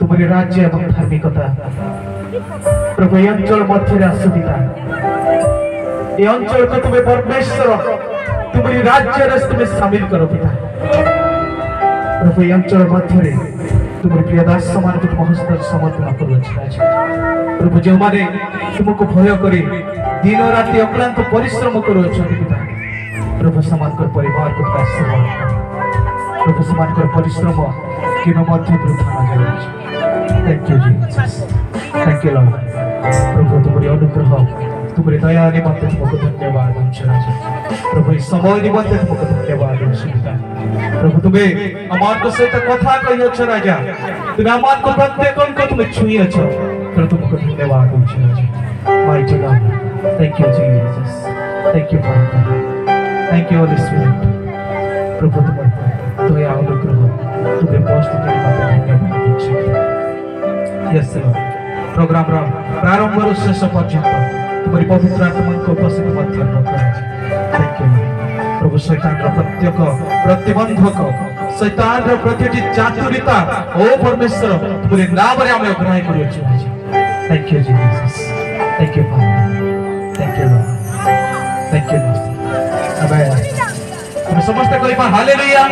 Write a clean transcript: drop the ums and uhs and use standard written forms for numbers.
तुम्हारे राज्य एवं धार्मिकता प्रभु ये अंचल मध्य आसुविधा ये अंचल को तुम्हें परमेश्वर तुम्हारी राज्य तुम्हें शामिल करो पिता प्रभु ये अंचल मध्य तुम्हारे प्रियदास मान को तुम हस्त समर्पण करुच्छे प्रभु जो मैंने तुमको भय कर दिन राति अक्लांत परिश्रम करुच्च पिता प्रभु समान परिवार को प्रभु समान परिश्रम कि वृथा न जाए thank you Jesus thank you lord प्रभु तुम्हारी अनुग्रह तुम्हारी दया निमंते तुमको धन्यवाद प्रभु इस समय निमंते तुमको धन्यवाद प्रभु तुम्हें अमान को सहित कथा कही राजा तुम्हें अमान को प्रत्येक को तुम्हें छुई प्रभु तुमको धन्यवाद mighty lord thank you Jesus thank you father thank you holy spirit प्रभु तुम्हारे दया अनुग्रह तुम्हें पोस्ट धन्यवाद यस लॉर्ड प्रोग्राम रा प्रारंभ रु शेष पर्यंत तुम्हारी पवित्र आत्मा को उपस्थित मध्य थैंक यू प्रभु शैतान रा प्रत्येक प्रतिबंधक शैतान रा प्रतिटी चातुरिता ओ परमेश्वर तुम्हारे नाम रे हम ग्रहण करियो thank you Jesus thank you father thank you Lord thank you Lord अब हम समस्त कोई हालेलुया।